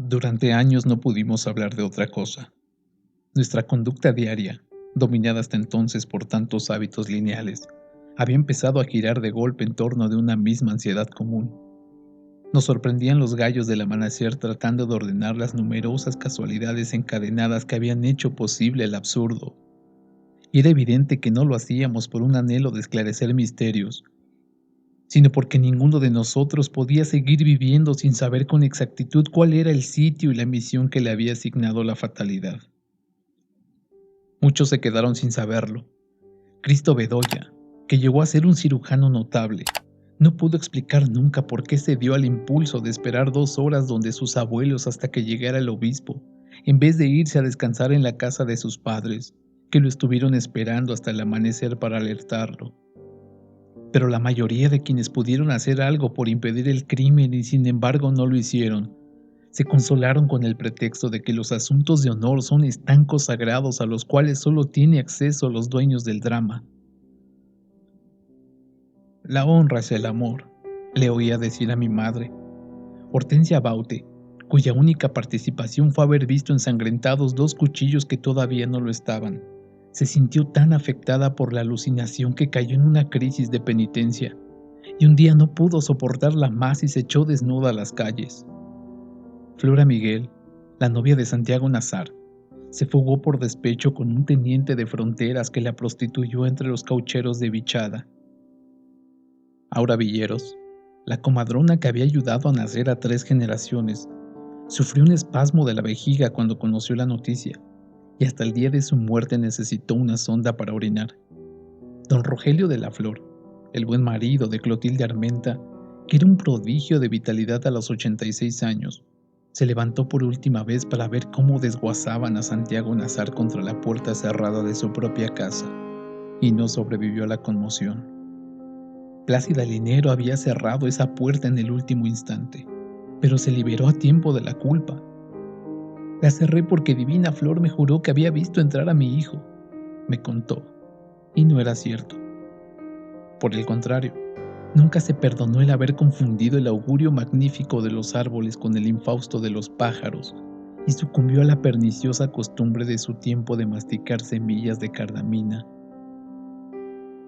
Durante años no pudimos hablar de otra cosa. Nuestra conducta diaria, dominada hasta entonces por tantos hábitos lineales, había empezado a girar de golpe en torno de una misma ansiedad común. Nos sorprendían los gallos del amanecer tratando de ordenar las numerosas casualidades encadenadas que habían hecho posible el absurdo. Y era evidente que no lo hacíamos por un anhelo de esclarecer misterios, sino porque ninguno de nosotros podía seguir viviendo sin saber con exactitud cuál era el sitio y la misión que le había asignado la fatalidad. Muchos se quedaron sin saberlo. Cristo Bedoya, que llegó a ser un cirujano notable, no pudo explicar nunca por qué se dio al impulso de esperar 2 horas donde sus abuelos hasta que llegara el obispo, en vez de irse a descansar en la casa de sus padres, que lo estuvieron esperando hasta el amanecer para alertarlo. Pero la mayoría de quienes pudieron hacer algo por impedir el crimen y sin embargo no lo hicieron, se consolaron con el pretexto de que los asuntos de honor son estancos sagrados a los cuales solo tiene acceso los dueños del drama. La honra es el amor, le oía decir a mi madre. Hortensia Baute, cuya única participación fue haber visto ensangrentados 2 cuchillos que todavía no lo estaban, se sintió tan afectada por la alucinación que cayó en una crisis de penitencia, y un día no pudo soportarla más y se echó desnuda a las calles. Flora Miguel, la novia de Santiago Nazar, se fugó por despecho con un teniente de fronteras que la prostituyó entre los caucheros de Vichada. Aura Villeros, la comadrona que había ayudado a nacer a 3 generaciones, sufrió un espasmo de la vejiga cuando conoció la noticia, y hasta el día de su muerte necesitó una sonda para orinar. Don Rogelio de la Flor, el buen marido de Clotilde Armenta, que era un prodigio de vitalidad a los 86 años, se levantó por última vez para ver cómo desguazaban a Santiago Nazar contra la puerta cerrada de su propia casa, y no sobrevivió a la conmoción. Plácida Linero había cerrado esa puerta en el último instante, pero se liberó a tiempo de la culpa. La cerré porque Divina Flor me juró que había visto entrar a mi hijo, me contó, y no era cierto. Por el contrario, nunca se perdonó el haber confundido el augurio magnífico de los árboles con el infausto de los pájaros, y sucumbió a la perniciosa costumbre de su tiempo de masticar semillas de cardamina.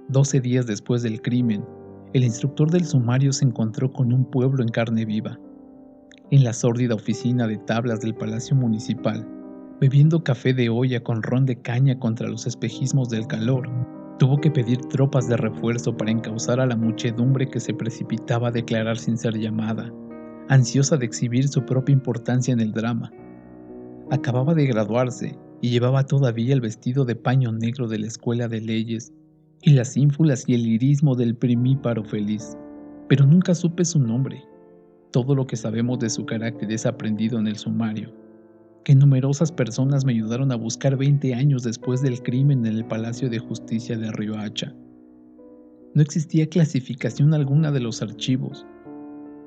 12 días después del crimen, el instructor del sumario se encontró con un pueblo en carne viva, en la sórdida oficina de tablas del Palacio Municipal, bebiendo café de olla con ron de caña contra los espejismos del calor. Tuvo que pedir tropas de refuerzo para encauzar a la muchedumbre que se precipitaba a declarar sin ser llamada, ansiosa de exhibir su propia importancia en el drama. Acababa de graduarse y llevaba todavía el vestido de paño negro de la escuela de leyes y las ínfulas y el lirismo del primíparo feliz, pero nunca supe su nombre. Todo lo que sabemos de su carácter es aprendido en el sumario, que numerosas personas me ayudaron a buscar 20 años después del crimen en el Palacio de Justicia de Riohacha. No existía clasificación alguna de los archivos,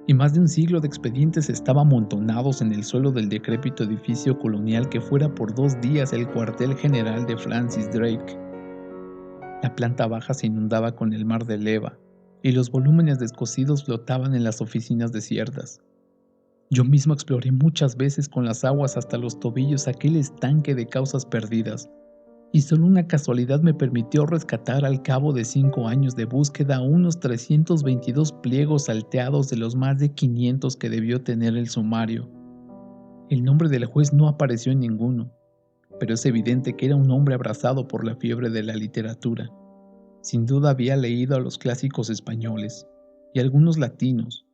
y más de un siglo de expedientes estaban amontonados en el suelo del decrépito edificio colonial que fuera por 2 días el cuartel general de Francis Drake. La planta baja se inundaba con el mar de leva, y los volúmenes descosidos flotaban en las oficinas desiertas. Yo mismo exploré muchas veces con las aguas hasta los tobillos aquel estanque de causas perdidas, y solo una casualidad me permitió rescatar al cabo de 5 años de búsqueda unos 322 pliegos salteados de los más de 500 que debió tener el sumario. El nombre del juez no apareció en ninguno, pero es evidente que era un hombre abrazado por la fiebre de la literatura. Sin duda había leído a los clásicos españoles y algunos latinos,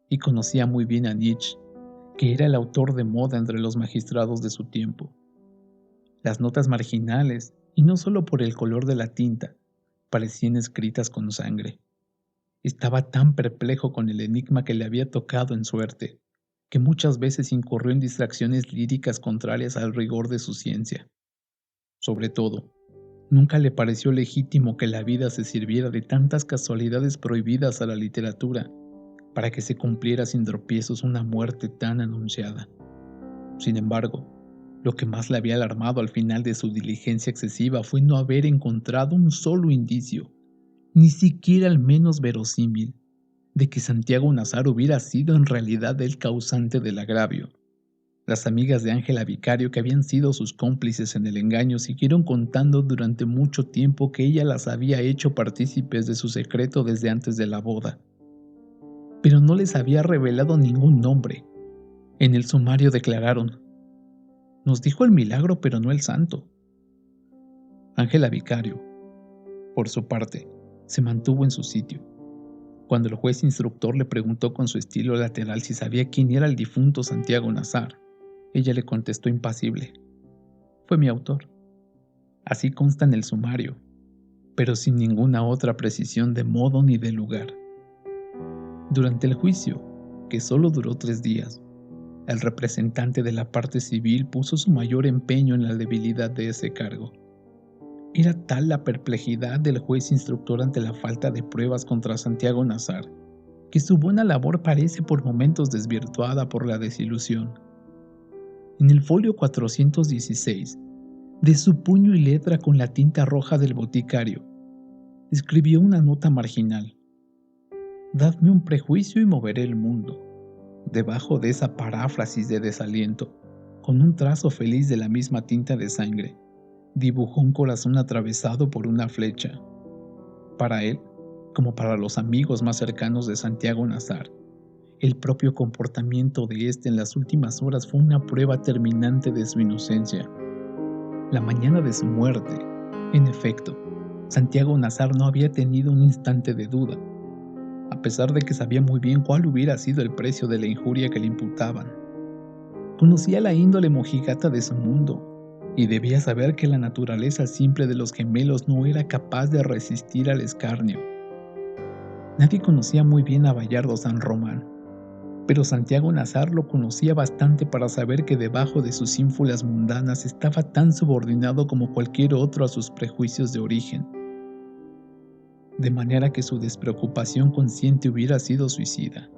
y conocía muy bien a Nietzsche, que era el autor de moda entre los magistrados de su tiempo. Las notas marginales, y no solo por el color de la tinta, parecían escritas con sangre. Estaba tan perplejo con el enigma que le había tocado en suerte, que muchas veces incurrió en distracciones líricas contrarias al rigor de su ciencia. Sobre todo, nunca le pareció legítimo que la vida se sirviera de tantas casualidades prohibidas a la literatura para que se cumpliera sin tropiezos una muerte tan anunciada. Sin embargo, lo que más le había alarmado al final de su diligencia excesiva fue no haber encontrado un solo indicio, ni siquiera el menos verosímil, de que Santiago Nazar hubiera sido en realidad el causante del agravio. Las amigas de Ángela Vicario, que habían sido sus cómplices en el engaño, siguieron contando durante mucho tiempo que ella las había hecho partícipes de su secreto desde antes de la boda, pero no les había revelado ningún nombre. En el sumario declararon: "Nos dijo el milagro, pero no el santo". Ángela Vicario, por su parte, se mantuvo en su sitio. Cuando el juez instructor le preguntó con su estilo lateral si sabía quién era el difunto Santiago Nazar, ella le contestó impasible: "Fue mi autor". Así consta en el sumario, pero sin ninguna otra precisión de modo ni de lugar. Durante el juicio, que solo duró 3 días, el representante de la parte civil puso su mayor empeño en la debilidad de ese cargo. Era tal la perplejidad del juez instructor ante la falta de pruebas contra Santiago Nazar, que su buena labor parece por momentos desvirtuada por la desilusión. En el folio 416, de su puño y letra con la tinta roja del boticario, escribió una nota marginal: "Dadme un prejuicio y moveré el mundo". Debajo de esa paráfrasis de desaliento, con un trazo feliz de la misma tinta de sangre, dibujó un corazón atravesado por una flecha. Para él, como para los amigos más cercanos de Santiago Nazar, el propio comportamiento de éste en las últimas horas fue una prueba terminante de su inocencia. La mañana de su muerte, en efecto, Santiago Nazar no había tenido un instante de duda, a pesar de que sabía muy bien cuál hubiera sido el precio de la injuria que le imputaban. Conocía la índole mojigata de su mundo, y debía saber que la naturaleza simple de los gemelos no era capaz de resistir al escarnio. Nadie conocía muy bien a Bayardo San Román, pero Santiago Nazar lo conocía bastante para saber que debajo de sus ínfulas mundanas estaba tan subordinado como cualquier otro a sus prejuicios de origen, de manera que su despreocupación consciente hubiera sido suicida.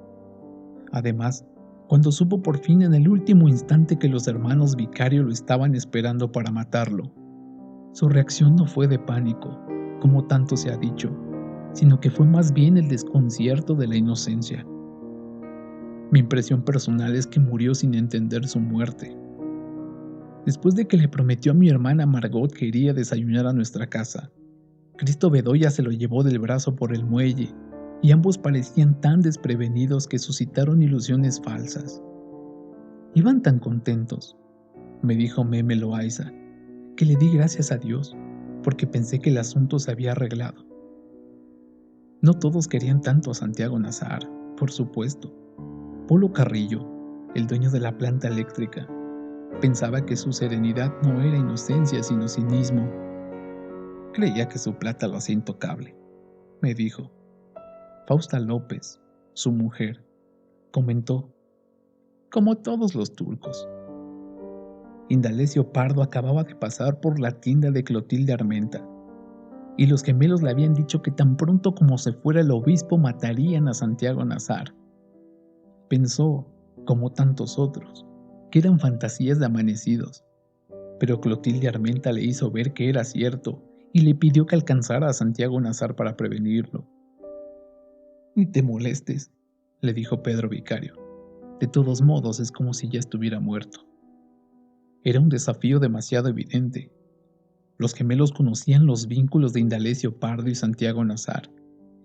Además, cuando supo por fin en el último instante que los hermanos Vicario lo estaban esperando para matarlo, su reacción no fue de pánico, como tanto se ha dicho, sino que fue más bien el desconcierto de la inocencia. Mi impresión personal es que murió sin entender su muerte. Después de que le prometió a mi hermana Margot que iría a desayunar a nuestra casa, Cristo Bedoya se lo llevó del brazo por el muelle, y ambos parecían tan desprevenidos que suscitaron ilusiones falsas. Iban tan contentos, me dijo Meme Loaiza, que le di gracias a Dios, porque pensé que el asunto se había arreglado. No todos querían tanto a Santiago Nazar, por supuesto. Polo Carrillo, el dueño de la planta eléctrica, pensaba que su serenidad no era inocencia sino cinismo. Creía que su plata lo hacía intocable, me dijo. Fausta López, su mujer, comentó: "Como todos los turcos". Indalecio Pardo acababa de pasar por la tienda de Clotilde Armenta, y los gemelos le habían dicho que tan pronto como se fuera el obispo matarían a Santiago Nazar. Pensó, como tantos otros, que eran fantasías de amanecidos, pero Clotilde Armenta le hizo ver que era cierto y le pidió que alcanzara a Santiago Nazar para prevenirlo. "Ni te molestes", le dijo Pedro Vicario. "De todos modos es como si ya estuviera muerto". Era un desafío demasiado evidente. Los gemelos conocían los vínculos de Indalecio Pardo y Santiago Nazar,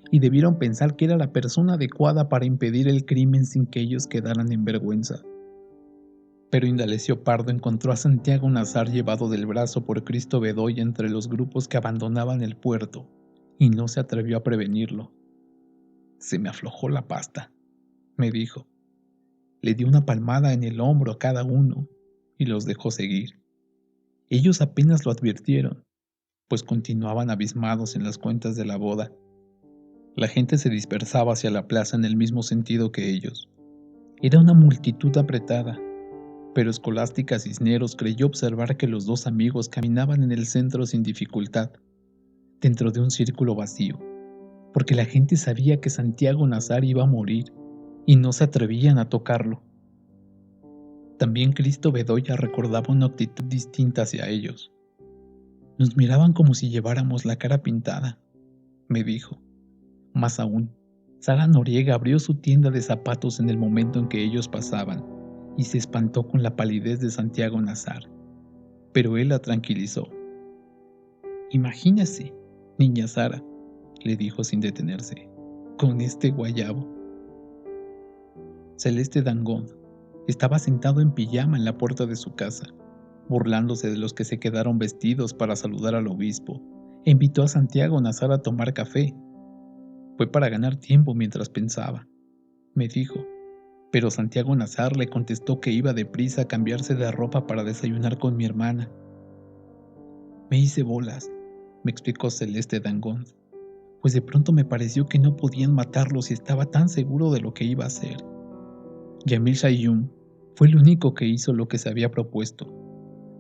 y debieron pensar que era la persona adecuada para impedir el crimen sin que ellos quedaran en vergüenza. Pero Indalecio Pardo encontró a Santiago Nazar llevado del brazo por Cristo Bedoya entre los grupos que abandonaban el puerto, y no se atrevió a prevenirlo. "Se me aflojó la pasta", me dijo. Le dio una palmada en el hombro a cada uno y los dejó seguir. Ellos apenas lo advirtieron, pues continuaban abismados en las cuentas de la boda. La gente se dispersaba hacia la plaza en el mismo sentido que ellos. Era una multitud apretada, pero Escolástica Cisneros creyó observar que los dos amigos caminaban en el centro sin dificultad, dentro de un círculo vacío, porque la gente sabía que Santiago Nazar iba a morir y no se atrevían a tocarlo. También Cristo Bedoya recordaba una actitud distinta hacia ellos. "Nos miraban como si lleváramos la cara pintada", me dijo. Más aún, Sara Noriega abrió su tienda de zapatos en el momento en que ellos pasaban, y se espantó con la palidez de Santiago Nazar, pero él la tranquilizó. «Imagínese, niña Sara», le dijo sin detenerse, «con este guayabo». Celeste Dangond estaba sentado en pijama en la puerta de su casa, burlándose de los que se quedaron vestidos para saludar al obispo, e invitó a Santiago Nazar a tomar café. Fue para ganar tiempo mientras pensaba, me dijo, pero Santiago Nazar le contestó que iba deprisa a cambiarse de ropa para desayunar con mi hermana. Me hice bolas, me explicó Celeste Dangond, pues de pronto me pareció que no podían matarlo si estaba tan seguro de lo que iba a hacer. Yamil Shayyum fue el único que hizo lo que se había propuesto.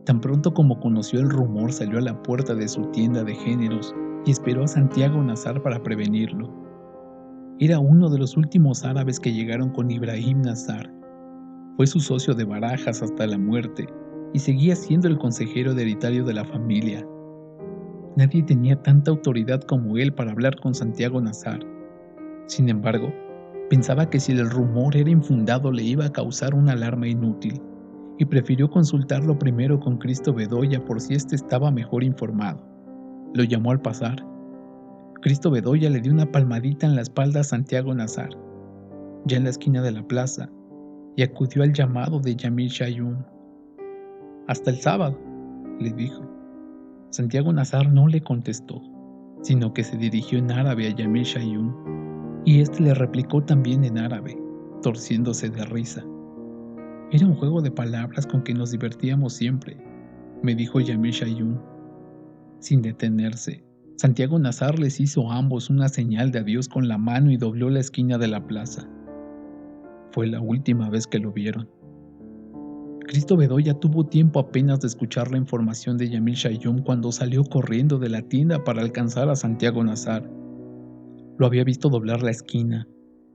Tan pronto como conoció el rumor, salió a la puerta de su tienda de géneros y esperó a Santiago Nazar para prevenirlo. Era uno de los últimos árabes que llegaron con Ibrahim Nazar. Fue su socio de barajas hasta la muerte y seguía siendo el consejero hereditario de la familia. Nadie tenía tanta autoridad como él para hablar con Santiago Nazar. Sin embargo, pensaba que si el rumor era infundado le iba a causar una alarma inútil, y prefirió consultarlo primero con Cristo Bedoya por si éste estaba mejor informado. Lo llamó al pasar. Cristo Bedoya le dio una palmadita en la espalda a Santiago Nazar, ya en la esquina de la plaza, y acudió al llamado de Yamil Shayyum. «Hasta el sábado», le dijo. Santiago Nazar no le contestó, sino que se dirigió en árabe a Yamil Shayyum, y éste le replicó también en árabe, torciéndose de risa. «Era un juego de palabras con que nos divertíamos siempre», me dijo Yamil Shayyum. Sin detenerse, Santiago Nazar les hizo a ambos una señal de adiós con la mano y dobló la esquina de la plaza. Fue la última vez que lo vieron. Cristo Bedoya tuvo tiempo apenas de escuchar la información de Yamil Shayyum cuando salió corriendo de la tienda para alcanzar a Santiago Nazar. Lo había visto doblar la esquina,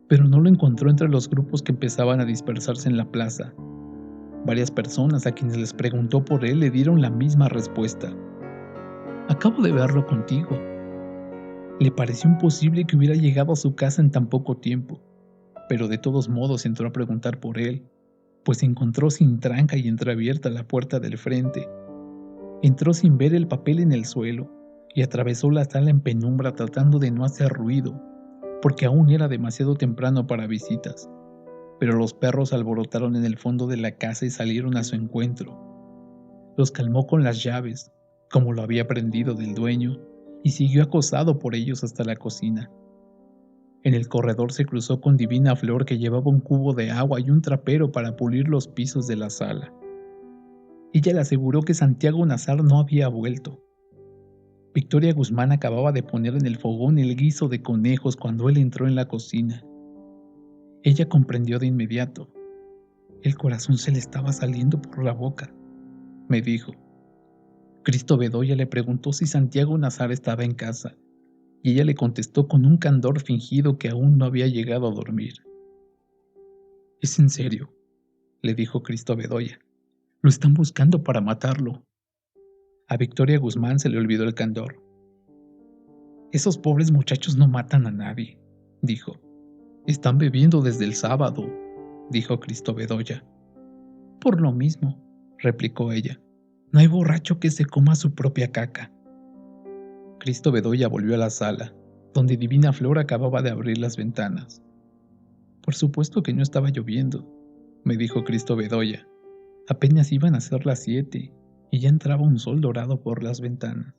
pero no lo encontró entre los grupos que empezaban a dispersarse en la plaza. Varias personas a quienes les preguntó por él le dieron la misma respuesta. «Acabo de verlo contigo». Le pareció imposible que hubiera llegado a su casa en tan poco tiempo, pero de todos modos entró a preguntar por él, pues encontró sin tranca y entreabierta la puerta del frente. Entró sin ver el papel en el suelo y atravesó la sala en penumbra tratando de no hacer ruido, porque aún era demasiado temprano para visitas. Pero los perros alborotaron en el fondo de la casa y salieron a su encuentro. Los calmó con las llaves, como lo había aprendido del dueño, y siguió acosado por ellos hasta la cocina. En el corredor se cruzó con Divina Flor, que llevaba un cubo de agua y un trapero para pulir los pisos de la sala. Ella le aseguró que Santiago Nazar no había vuelto. Victoria Guzmán acababa de poner en el fogón el guiso de conejos cuando él entró en la cocina. Ella comprendió de inmediato. El corazón se le estaba saliendo por la boca, me dijo. Cristo Bedoya le preguntó si Santiago Nazar estaba en casa, y ella le contestó con un candor fingido que aún no había llegado a dormir. «¿Es en serio?», le dijo Cristo Bedoya. «Lo están buscando para matarlo». A Victoria Guzmán se le olvidó el candor. «Esos pobres muchachos no matan a nadie», dijo. «Están bebiendo desde el sábado», dijo Cristo Bedoya. «Por lo mismo», replicó ella. «No hay borracho que se coma su propia caca». Cristo Bedoya volvió a la sala, donde Divina Flor acababa de abrir las ventanas. «Por supuesto que no estaba lloviendo», me dijo Cristo Bedoya. «Apenas iban a ser las 7 y ya entraba un sol dorado por las ventanas».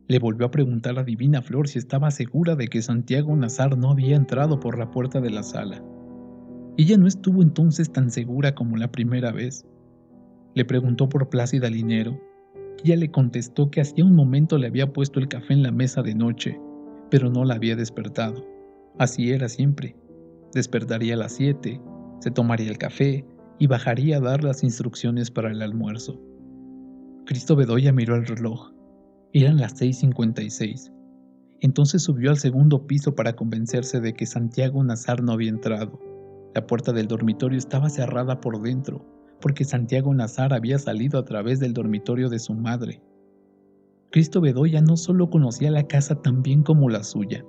Le volvió a preguntar a Divina Flor si estaba segura de que Santiago Nazar no había entrado por la puerta de la sala. Ella no estuvo entonces tan segura como la primera vez. Le preguntó por Plácida Linero. Ella le contestó que hacía un momento le había puesto el café en la mesa de noche, pero no la había despertado. Así era siempre. Despertaría a las 7, se tomaría el café y bajaría a dar las instrucciones para el almuerzo. Cristo Bedoya miró el reloj. Eran las 6:56. Entonces subió al segundo piso para convencerse de que Santiago Nazar no había entrado. La puerta del dormitorio estaba cerrada por dentro, porque Santiago Nazar había salido a través del dormitorio de su madre. Cristo Bedoya no solo conocía la casa tan bien como la suya,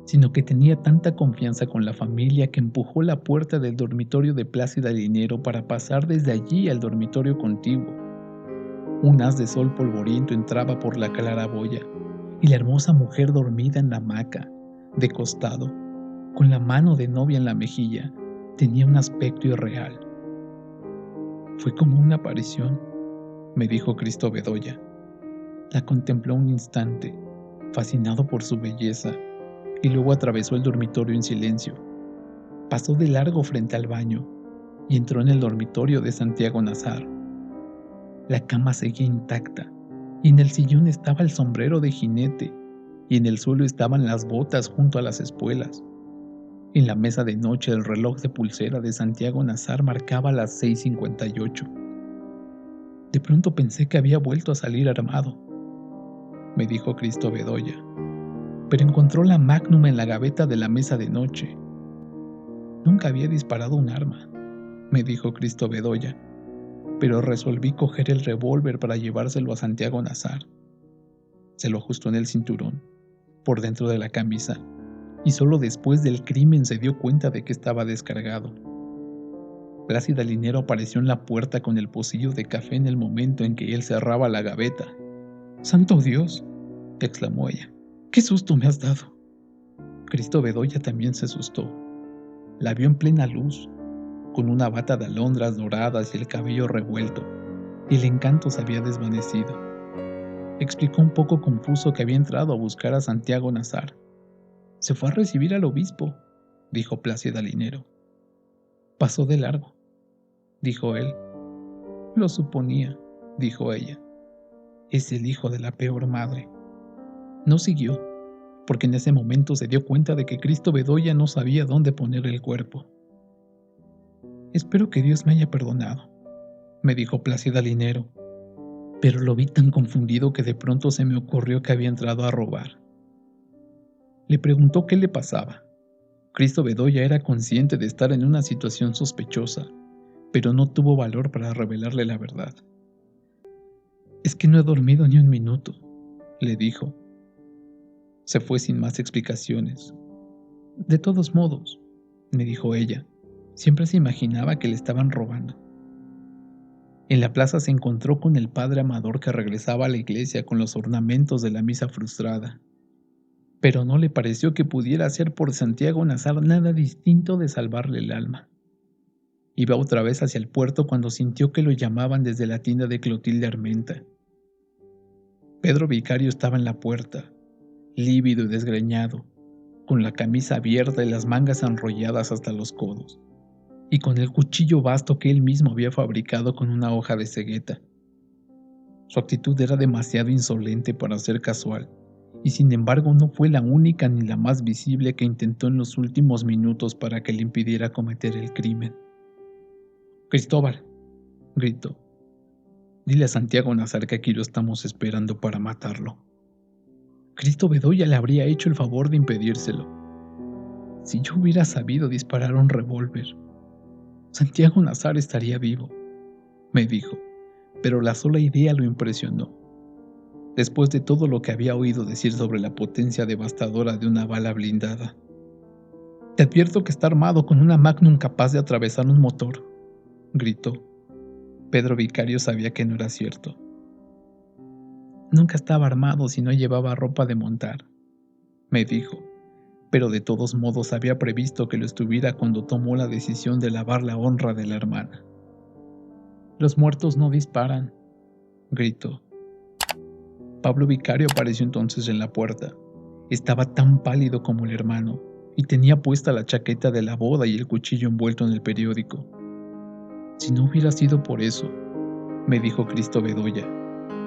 sino que tenía tanta confianza con la familia que empujó la puerta del dormitorio de Plácida Linero para pasar desde allí al dormitorio contiguo. Un haz de sol polvoriento entraba por la claraboya, y la hermosa mujer dormida en la hamaca, de costado, con la mano de novia en la mejilla, tenía un aspecto irreal. Fue como una aparición, me dijo Cristo Bedoya. La contempló un instante, fascinado por su belleza, y luego atravesó el dormitorio en silencio. Pasó de largo frente al baño y entró en el dormitorio de Santiago Nazar. La cama seguía intacta, y en el sillón estaba el sombrero de jinete, y en el suelo estaban las botas junto a las espuelas. En la mesa de noche el reloj de pulsera de Santiago Nazar marcaba las 6:58. De pronto pensé que había vuelto a salir armado, me dijo Cristo Bedoya, pero encontró la Magnum en la gaveta de la mesa de noche. Nunca había disparado un arma, me dijo Cristo Bedoya, pero resolví coger el revólver para llevárselo a Santiago Nazar. Se lo ajustó en el cinturón, por dentro de la camisa, y solo después del crimen se dio cuenta de que estaba descargado. Plácida Linero apareció en la puerta con el pocillo de café en el momento en que él cerraba la gaveta. ¡Santo Dios!, exclamó ella. ¡Qué susto me has dado! Cristo Bedoya también se asustó. La vio en plena luz, con una bata de alondras doradas y el cabello revuelto, y el encanto se había desvanecido. Explicó un poco confuso que había entrado a buscar a Santiago Nazar. Se fue a recibir al obispo, dijo Plácida Linero. Pasó de largo, dijo él. Lo suponía, dijo ella. Es el hijo de la peor madre. No siguió, porque en ese momento se dio cuenta de que Cristo Bedoya no sabía dónde poner el cuerpo. Espero que Dios me haya perdonado, me dijo Plácida Linero, pero lo vi tan confundido que de pronto se me ocurrió que había entrado a robar. Le preguntó qué le pasaba. Cristo Bedoya era consciente de estar en una situación sospechosa, pero no tuvo valor para revelarle la verdad. Es que no he dormido ni un minuto, le dijo. Se fue sin más explicaciones. De todos modos, me dijo ella, siempre se imaginaba que le estaban robando. En la plaza se encontró con el padre Amador que regresaba a la iglesia con los ornamentos de la misa frustrada. Pero no le pareció que pudiera hacer por Santiago Nazar nada distinto de salvarle el alma. Iba otra vez hacia el puerto cuando sintió que lo llamaban desde la tienda de Clotilde Armenta. Pedro Vicario estaba en la puerta, lívido y desgreñado, con la camisa abierta y las mangas enrolladas hasta los codos, y con el cuchillo vasto que él mismo había fabricado con una hoja de cegueta. Su actitud era demasiado insolente para ser casual, y sin embargo no fue la única ni la más visible que intentó en los últimos minutos para que le impidiera cometer el crimen. «Cristóbal», gritó, «dile a Santiago Nazar que aquí lo estamos esperando para matarlo». Cristo Bedoya le habría hecho el favor de impedírselo. Si yo hubiera sabido disparar un revólver, Santiago Nazar estaría vivo, me dijo, pero la sola idea lo impresionó. Después de todo lo que había oído decir sobre la potencia devastadora de una bala blindada. «Te advierto que está armado con una Magnum capaz de atravesar un motor», gritó. Pedro Vicario sabía que no era cierto. «Nunca estaba armado si no llevaba ropa de montar», me dijo, pero de todos modos había previsto que lo estuviera cuando tomó la decisión de lavar la honra de la hermana. «Los muertos no disparan», gritó. Pablo Vicario apareció entonces en la puerta. Estaba tan pálido como el hermano, y tenía puesta la chaqueta de la boda y el cuchillo envuelto en el periódico. «Si no hubiera sido por eso», me dijo Cristo Bedoya,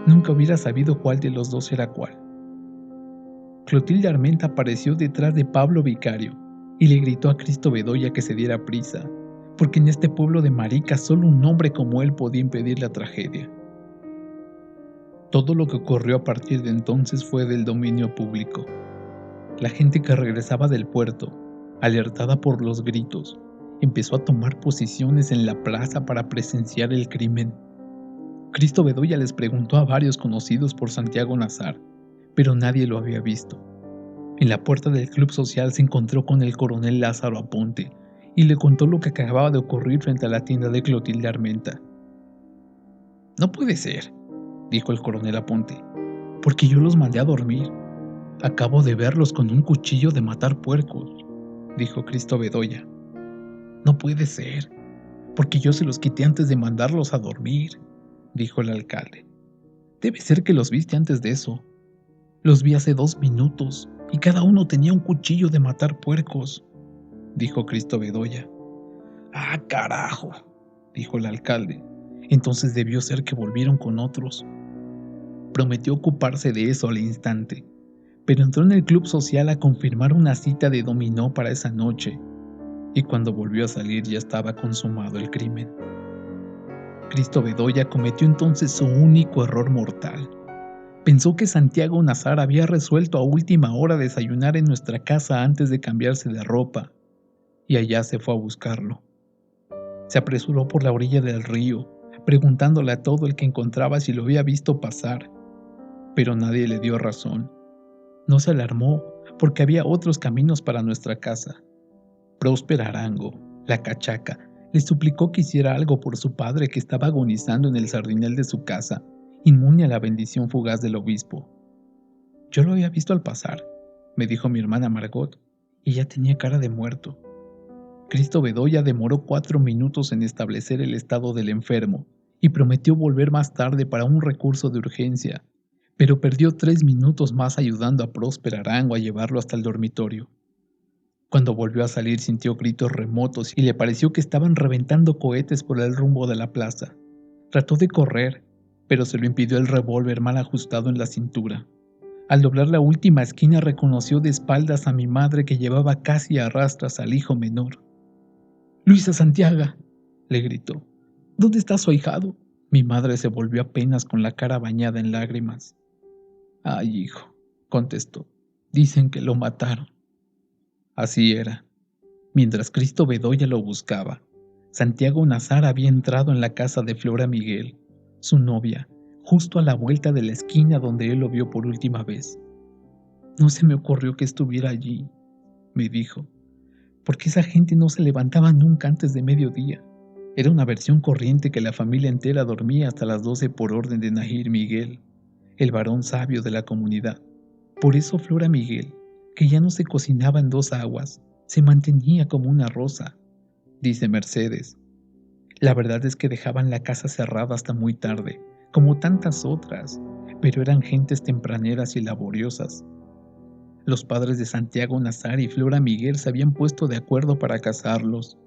«nunca hubiera sabido cuál de los dos era cuál». Clotilde Armenta apareció detrás de Pablo Vicario y le gritó a Cristo Bedoya que se diera prisa, porque en este pueblo de maricas solo un hombre como él podía impedir la tragedia. Todo lo que ocurrió a partir de entonces fue del dominio público. La gente que regresaba del puerto, alertada por los gritos, empezó a tomar posiciones en la plaza para presenciar el crimen. Cristo Bedoya les preguntó a varios conocidos por Santiago Nazar, pero nadie lo había visto. En la puerta del club social se encontró con el coronel Lázaro Aponte y le contó lo que acababa de ocurrir frente a la tienda de Clotilde Armenta. «No puede ser», dijo el coronel Aponte, «porque yo los mandé a dormir. Acabo de verlos con un cuchillo de matar puercos», dijo Cristo Bedoya. «No puede ser, porque yo se los quité antes de mandarlos a dormir», dijo el alcalde. «Debe ser que los viste antes de eso. Los vi hace 2 minutos y cada uno tenía un cuchillo de matar puercos», dijo Cristo Bedoya. «Ah, carajo», dijo el alcalde. «Entonces debió ser que volvieron con otros». Prometió ocuparse de eso al instante, pero entró en el club social a confirmar una cita de dominó para esa noche, y cuando volvió a salir ya estaba consumado el crimen. Cristo Bedoya cometió entonces su único error mortal. Pensó que Santiago Nazar había resuelto a última hora desayunar en nuestra casa antes de cambiarse de ropa, y allá se fue a buscarlo. Se apresuró por la orilla del río, preguntándole a todo el que encontraba si lo había visto pasar, pero nadie le dio razón. No se alarmó, porque había otros caminos para nuestra casa. Próspera Arango, la cachaca, le suplicó que hiciera algo por su padre que estaba agonizando en el sardinel de su casa, inmune a la bendición fugaz del obispo. «Yo lo había visto al pasar», me dijo mi hermana Margot, «y ya tenía cara de muerto». Cristo Bedoya demoró 4 minutos en establecer el estado del enfermo y prometió volver más tarde para un recurso de urgencia, pero perdió 3 minutos más ayudando a Próspera Arango a llevarlo hasta el dormitorio. Cuando volvió a salir sintió gritos remotos y le pareció que estaban reventando cohetes por el rumbo de la plaza. Trató de correr, pero se lo impidió el revólver mal ajustado en la cintura. Al doblar la última esquina reconoció de espaldas a mi madre que llevaba casi a rastras al hijo menor. «Luisa Santiago», le gritó, «¿dónde está su ahijado?». Mi madre se volvió apenas con la cara bañada en lágrimas. «Ay, hijo», contestó, «dicen que lo mataron». Así era. Mientras Cristo Bedoya lo buscaba, Santiago Nazar había entrado en la casa de Flora Miguel, su novia, justo a la vuelta de la esquina donde él lo vio por última vez. «No se me ocurrió que estuviera allí», me dijo, «porque esa gente no se levantaba nunca antes de mediodía. Era una versión corriente que la familia entera dormía hasta las 12 por orden de Nahir Miguel, el varón sabio de la comunidad. Por eso Flora Miguel, que ya no se cocinaba en 2 aguas, se mantenía como una rosa», dice Mercedes. La verdad es que dejaban la casa cerrada hasta muy tarde, como tantas otras, pero eran gentes tempraneras y laboriosas. Los padres de Santiago Nazar y Flora Miguel se habían puesto de acuerdo para casarlos.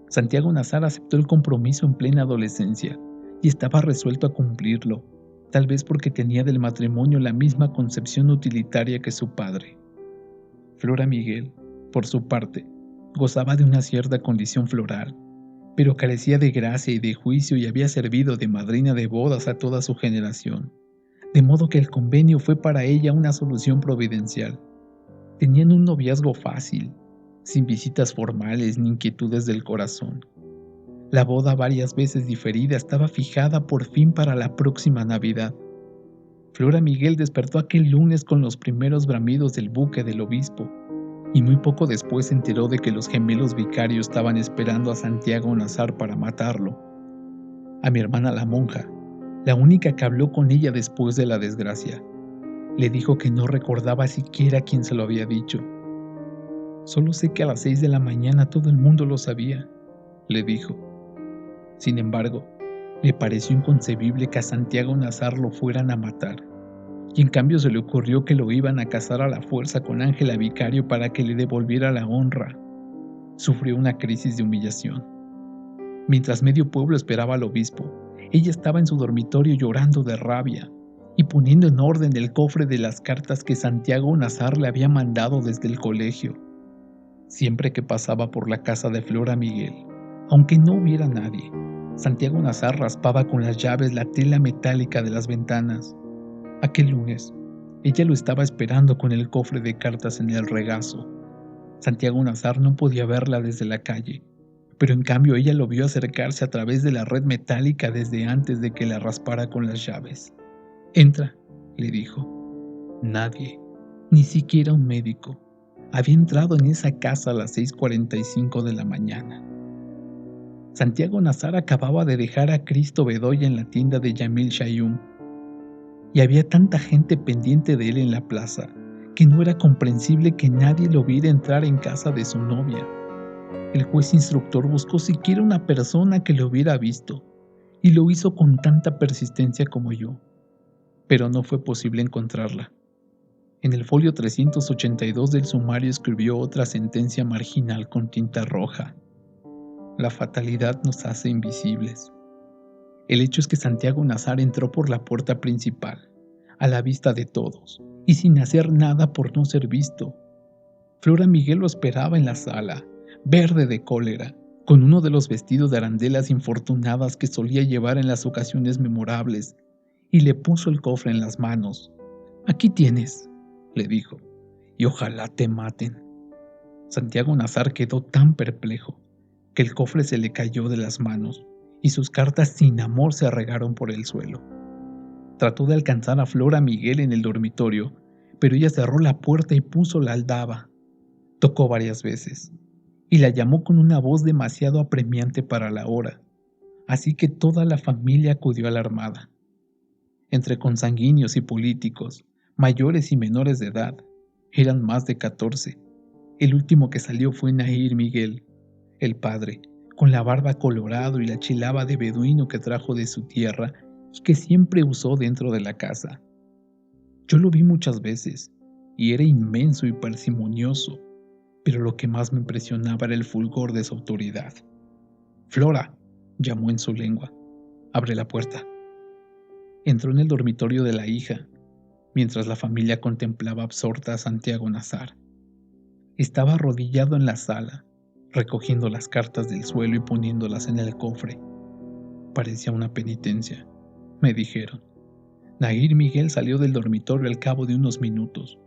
Santiago Nazar aceptó el compromiso en plena adolescencia y estaba resuelto a cumplirlo, tal vez porque tenía del matrimonio la misma concepción utilitaria que su padre. Flora Miguel, por su parte, gozaba de una cierta condición floral, pero carecía de gracia y de juicio y había servido de madrina de bodas a toda su generación, de modo que el convenio fue para ella una solución providencial. Tenían un noviazgo fácil, sin visitas formales ni inquietudes del corazón. La boda, varias veces diferida, estaba fijada por fin para la próxima Navidad. Flora Miguel despertó aquel lunes con los primeros bramidos del buque del obispo, y muy poco después se enteró de que los gemelos vicarios estaban esperando a Santiago Nazar para matarlo. A mi hermana la monja, la única que habló con ella después de la desgracia, le dijo que no recordaba siquiera quién se lo había dicho. «Solo sé que a las 6 de la mañana todo el mundo lo sabía», le dijo. Sin embargo, le pareció inconcebible que a Santiago Nazar lo fueran a matar, y en cambio se le ocurrió que lo iban a casar a la fuerza con Ángela Vicario para que le devolviera la honra. Sufrió una crisis de humillación. Mientras medio pueblo esperaba al obispo, ella estaba en su dormitorio llorando de rabia y poniendo en orden el cofre de las cartas que Santiago Nazar le había mandado desde el colegio. Siempre que pasaba por la casa de Flora Miguel, aunque no hubiera nadie, Santiago Nazar raspaba con las llaves la tela metálica de las ventanas. Aquel lunes, ella lo estaba esperando con el cofre de cartas en el regazo. Santiago Nazar no podía verla desde la calle, pero en cambio ella lo vio acercarse a través de la red metálica desde antes de que la raspara con las llaves. «Entra», le dijo. Nadie, Ni siquiera un médico había entrado en esa casa a las 6:45 de la mañana. Santiago Nazar acababa de dejar a Cristo Bedoya en la tienda de Yamil Shayum, y había tanta gente pendiente de él en la plaza que no era comprensible que nadie lo viera entrar en casa de su novia. El juez instructor buscó siquiera una persona que lo hubiera visto, y lo hizo con tanta persistencia como yo, pero no fue posible encontrarla. En el folio 382 del sumario escribió otra sentencia marginal con tinta roja: la fatalidad nos hace invisibles. El hecho es que Santiago Nazar entró por la puerta principal, a la vista de todos, y sin hacer nada por no ser visto. Flora Miguel lo esperaba en la sala, verde de cólera, con uno de los vestidos de arandelas infortunadas que solía llevar en las ocasiones memorables, y le puso el cofre en las manos. «Aquí tienes», le dijo, «y ojalá te maten». Santiago Nazar quedó tan perplejo que el cofre se le cayó de las manos y sus cartas sin amor se regaron por el suelo. Trató de alcanzar a Flora Miguel en el dormitorio, pero ella cerró la puerta y puso la aldaba. Tocó varias veces y la llamó con una voz demasiado apremiante para la hora, así que toda la familia acudió alarmada. Entre consanguíneos y políticos, mayores y menores de edad, eran más de 14. El último que salió fue Nahir Miguel, el padre, con la barba colorado y la chilaba de beduino que trajo de su tierra y que siempre usó dentro de la casa. Yo lo vi muchas veces, y era inmenso y parsimonioso, pero lo que más me impresionaba era el fulgor de su autoridad. «Flora», llamó en su lengua, «abre la puerta». Entró en el dormitorio de la hija, mientras la familia contemplaba absorta a Santiago Nazar. Estaba arrodillado en la sala, recogiendo las cartas del suelo y poniéndolas en el cofre. Parecía una penitencia, me dijeron. Nahir Miguel salió del dormitorio al cabo de unos minutos.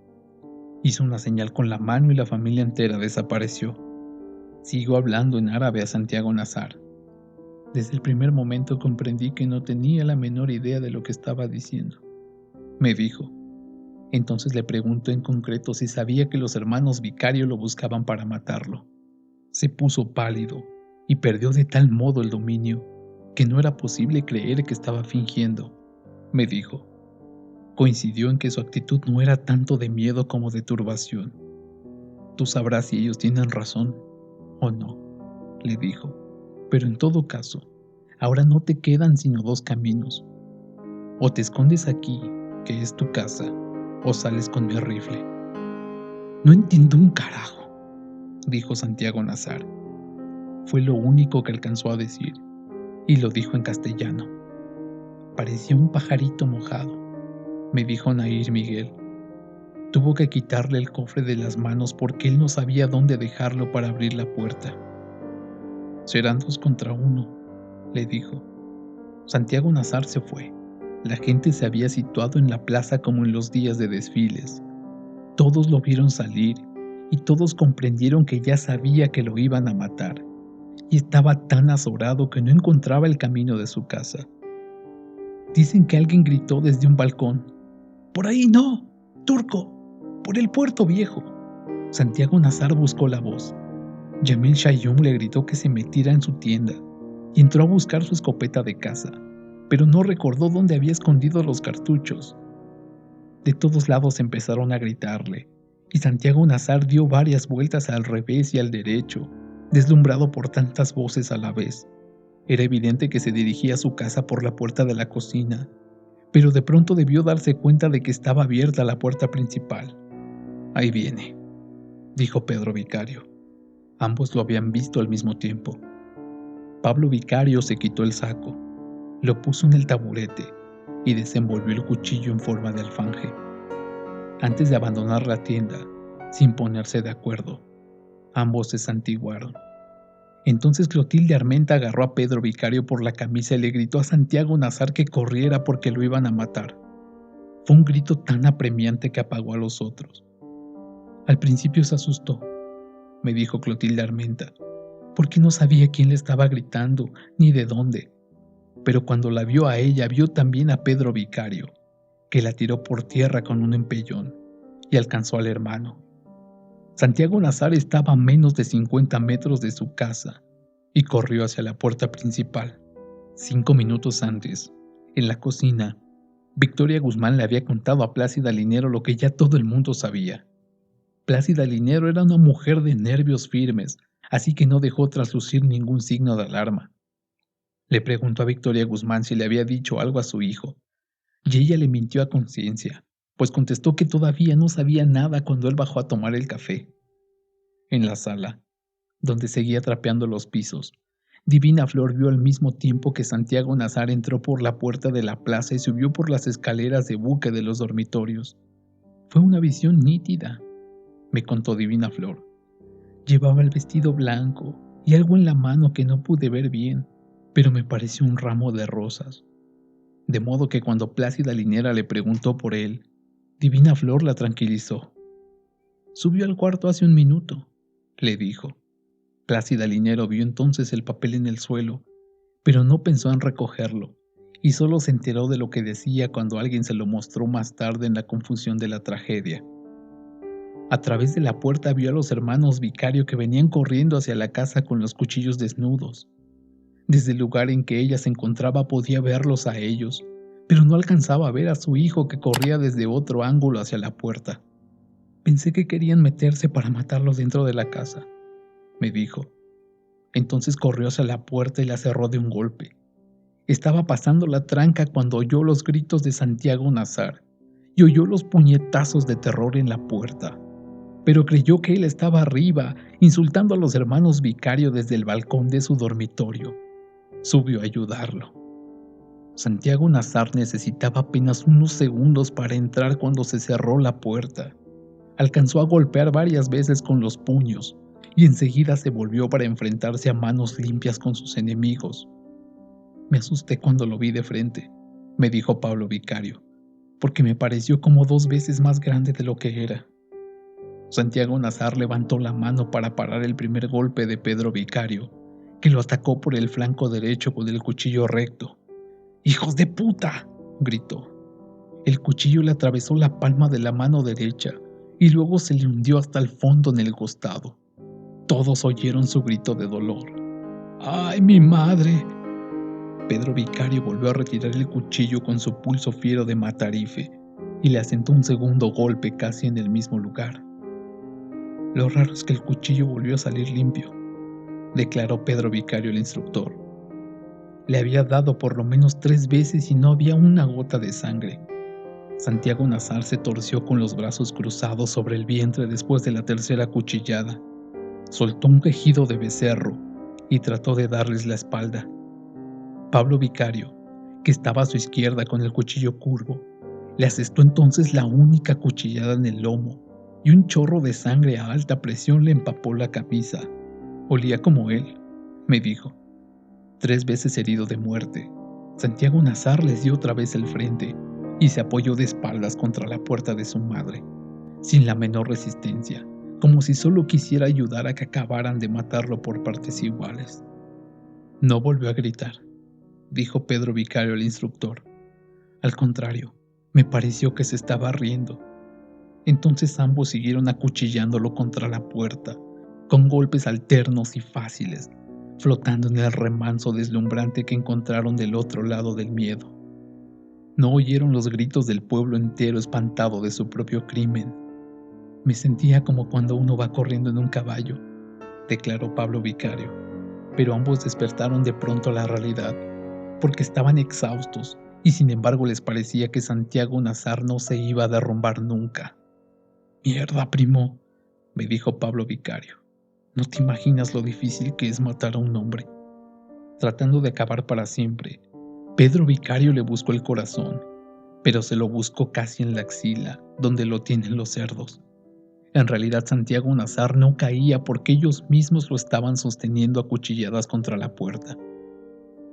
Hizo una señal con la mano y la familia entera desapareció. Siguió hablando en árabe a Santiago Nazar. Desde el primer momento comprendí que no tenía la menor idea de lo que estaba diciendo. Me dijo. Entonces le preguntó en concreto si sabía que los hermanos Vicario lo buscaban para matarlo. Se puso pálido y perdió de tal modo el dominio que no era posible creer que estaba fingiendo. Me dijo. Coincidió en que su actitud no era tanto de miedo como de turbación. Tú sabrás si ellos tienen razón o no, le dijo. Pero en todo caso, ahora no te quedan sino dos caminos. O te escondes aquí, que es tu casa, o sales con mi rifle. No entiendo un carajo, dijo Santiago Nazar. Fue lo único que alcanzó a decir, y lo dijo en castellano. Parecía un pajarito mojado, me dijo Nahir Miguel. Tuvo que quitarle el cofre de las manos porque él no sabía dónde dejarlo para abrir la puerta. Serán 2 contra 1, le dijo. Santiago Nazar se fue. La gente se había situado en la plaza como en los días de desfiles. Todos lo vieron salir y todos comprendieron que ya sabía que lo iban a matar, y estaba tan azorado que no encontraba el camino de su casa. Dicen que alguien gritó desde un balcón: «¡Por ahí no, turco! ¡Por el puerto viejo!». Santiago Nazar buscó la voz. Yamil Shayum le gritó que se metiera en su tienda y entró a buscar su escopeta de caza, pero no recordó dónde había escondido los cartuchos. De todos lados empezaron a gritarle, y Santiago Nazar dio varias vueltas al revés y al derecho, deslumbrado por tantas voces a la vez. Era evidente que se dirigía a su casa por la puerta de la cocina, pero de pronto debió darse cuenta de que estaba abierta la puerta principal. «Ahí viene», dijo Pedro Vicario. Ambos lo habían visto al mismo tiempo. Pablo Vicario se quitó el saco, lo puso en el taburete y desenvolvió el cuchillo en forma de alfanje. Antes de abandonar la tienda, sin ponerse de acuerdo, ambos se santiguaron. Entonces Clotilde Armenta agarró a Pedro Vicario por la camisa y le gritó a Santiago Nazar que corriera porque lo iban a matar. Fue un grito tan apremiante que apagó a los otros. Al principio se asustó, me dijo Clotilde Armenta, porque no sabía quién le estaba gritando ni de dónde. Pero cuando la vio a ella, vio también a Pedro Vicario, que la tiró por tierra con un empellón, y alcanzó al hermano. Santiago Nazar estaba a menos de 50 metros de su casa y corrió hacia la puerta principal. 5 minutos antes, en la cocina, Victoria Guzmán le había contado a Plácida Linero lo que ya todo el mundo sabía. Plácida Linero era una mujer de nervios firmes, así que no dejó traslucir ningún signo de alarma. Le preguntó a Victoria Guzmán si le había dicho algo a su hijo, y ella le mintió a conciencia, pues contestó que todavía no sabía nada cuando él bajó a tomar el café. En la sala, donde seguía trapeando los pisos, Divina Flor vio al mismo tiempo que Santiago Nazar entró por la puerta de la plaza y subió por las escaleras de buque de los dormitorios. Fue una visión nítida, me contó Divina Flor. Llevaba el vestido blanco y algo en la mano que no pude ver bien, pero me pareció un ramo de rosas. De modo que cuando Plácida Linera le preguntó por él, Divina Flor la tranquilizó. Subió al cuarto hace un minuto, le dijo. Plácida Linero vio entonces el papel en el suelo, pero no pensó en recogerlo, y solo se enteró de lo que decía cuando alguien se lo mostró más tarde en la confusión de la tragedia. A través de la puerta vio a los hermanos Vicario que venían corriendo hacia la casa con los cuchillos desnudos. Desde el lugar en que ella se encontraba podía verlos a ellos, pero no alcanzaba a ver a su hijo que corría desde otro ángulo hacia la puerta. Pensé que querían meterse para matarlo dentro de la casa, me dijo. Entonces corrió hacia la puerta y la cerró de un golpe. Estaba pasando la tranca cuando oyó los gritos de Santiago Nazar y oyó los puñetazos de terror en la puerta, pero creyó que él estaba arriba, insultando a los hermanos Vicario desde el balcón de su dormitorio. Subió a ayudarlo. Santiago Nazar necesitaba apenas unos segundos para entrar cuando se cerró la puerta. Alcanzó a golpear varias veces con los puños y enseguida se volvió para enfrentarse a manos limpias con sus enemigos. Me asusté cuando lo vi de frente, me dijo Pablo Vicario, porque me pareció como 2 veces más grande de lo que era. Santiago Nazar levantó la mano para parar el primer golpe de Pedro Vicario, que lo atacó por el flanco derecho con el cuchillo recto. ¡Hijos de puta!, gritó. El cuchillo le atravesó la palma de la mano derecha y luego se le hundió hasta el fondo en el costado. Todos oyeron su grito de dolor. ¡Ay, mi madre! Pedro Vicario volvió a retirar el cuchillo con su pulso fiero de matarife y le asentó un segundo golpe casi en el mismo lugar. Lo raro es que el cuchillo volvió a salir limpio, declaró Pedro Vicario el instructor. Le había dado por lo menos 3 veces y no había una gota de sangre. Santiago Nazar se torció con los brazos cruzados sobre el vientre después de la tercera cuchillada. Soltó un quejido de becerro y trató de darles la espalda. Pablo Vicario, que estaba a su izquierda con el cuchillo curvo, le asestó entonces la única cuchillada en el lomo y un chorro de sangre a alta presión le empapó la camisa. Olía como él, me dijo. 3 veces herido de muerte, Santiago Nazar les dio otra vez el frente y se apoyó de espaldas contra la puerta de su madre, sin la menor resistencia, como si solo quisiera ayudar a que acabaran de matarlo por partes iguales. No volvió a gritar, dijo Pedro Vicario al instructor. Al contrario, me pareció que se estaba riendo. Entonces ambos siguieron acuchillándolo contra la puerta, con golpes alternos y fáciles, flotando en el remanso deslumbrante que encontraron del otro lado del miedo. No oyeron los gritos del pueblo entero espantado de su propio crimen. Me sentía como cuando uno va corriendo en un caballo, declaró Pablo Vicario, pero ambos despertaron de pronto a la realidad, porque estaban exhaustos y sin embargo les parecía que Santiago Nazar no se iba a derrumbar nunca. «Mierda, primo», me dijo Pablo Vicario. «No te imaginas lo difícil que es matar a un hombre». Tratando de acabar para siempre, Pedro Vicario le buscó el corazón, pero se lo buscó casi en la axila, donde lo tienen los cerdos. En realidad Santiago Nazar no caía porque ellos mismos lo estaban sosteniendo a cuchilladas contra la puerta.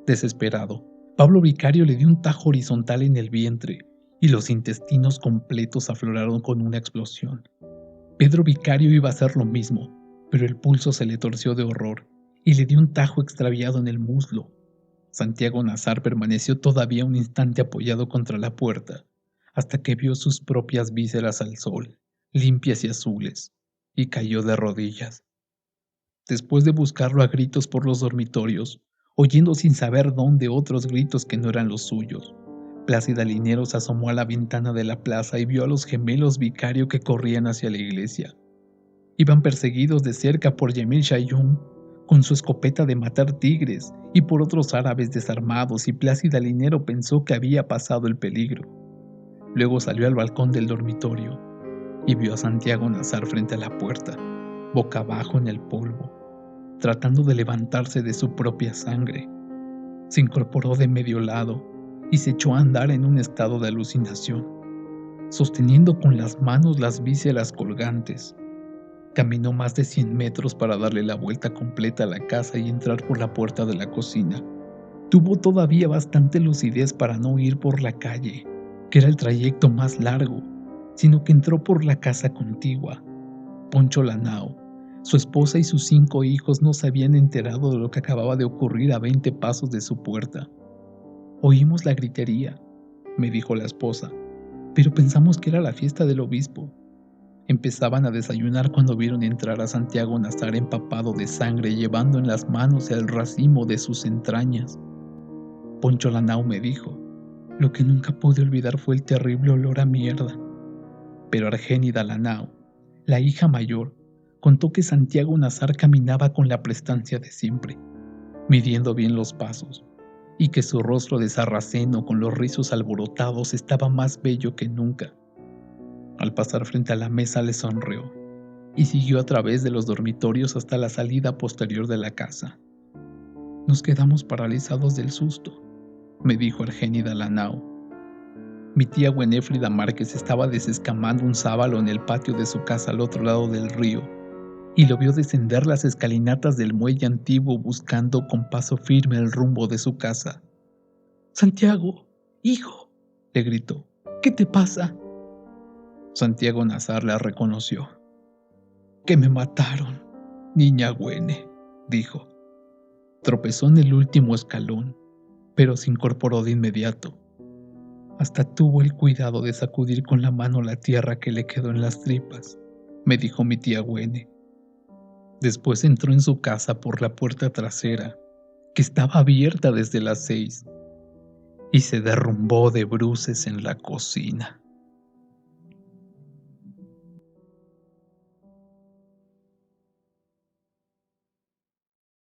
Desesperado, Pablo Vicario le dio un tajo horizontal en el vientre y los intestinos completos afloraron con una explosión. Pedro Vicario iba a hacer lo mismo, pero el pulso se le torció de horror y le dio un tajo extraviado en el muslo. Santiago Nazar permaneció todavía un instante apoyado contra la puerta, hasta que vio sus propias vísceras al sol limpias y azules, y cayó de rodillas. Después de buscarlo a gritos por los dormitorios, oyendo sin saber dónde otros gritos que no eran los suyos, Plácida Linero se asomó a la ventana de la plaza y vio a los gemelos Vicario que corrían hacia la iglesia. Iban perseguidos de cerca por Yemil Shayum, con su escopeta de matar tigres, y por otros árabes desarmados, y Plácida Linero pensó que había pasado el peligro. Luego salió al balcón del dormitorio y vio a Santiago Nazar frente a la puerta, boca abajo en el polvo, tratando de levantarse de su propia sangre. Se incorporó de medio lado y se echó a andar en un estado de alucinación, sosteniendo con las manos las vísceras colgantes. Caminó más de 100 metros para darle la vuelta completa a la casa y entrar por la puerta de la cocina. Tuvo todavía bastante lucidez para no ir por la calle, que era el trayecto más largo, sino que entró por la casa contigua. Poncho Lanao, su esposa y sus 5 hijos no se habían enterado de lo que acababa de ocurrir a 20 pasos de su puerta. Oímos la gritería, me dijo la esposa, pero pensamos que era la fiesta del obispo. Empezaban a desayunar cuando vieron entrar a Santiago Nazar empapado de sangre, llevando en las manos el racimo de sus entrañas. Poncho Lanao me dijo, lo que nunca pude olvidar fue el terrible olor a mierda. Pero Argénida Lanao, la hija mayor, contó que Santiago Nazar caminaba con la prestancia de siempre, midiendo bien los pasos, y que su rostro de sarraceno con los rizos alborotados estaba más bello que nunca. Al pasar frente a la mesa le sonrió y siguió a través de los dormitorios hasta la salida posterior de la casa. Nos quedamos paralizados del susto, me dijo Argénida Lanao. Mi tía Gwenefrida Márquez estaba desescamando un sábalo en el patio de su casa al otro lado del río y lo vio descender las escalinatas del muelle antiguo buscando con paso firme el rumbo de su casa. «Santiago, hijo», le gritó, «¿qué te pasa?». Santiago Nazar la reconoció. «Que me mataron, niña Güene», dijo. Tropezó en el último escalón, pero se incorporó de inmediato. Hasta tuvo el cuidado de sacudir con la mano la tierra que le quedó en las tripas, me dijo mi tía Güene. Después entró en su casa por la puerta trasera, que estaba abierta desde las 6, y se derrumbó de bruces en la cocina.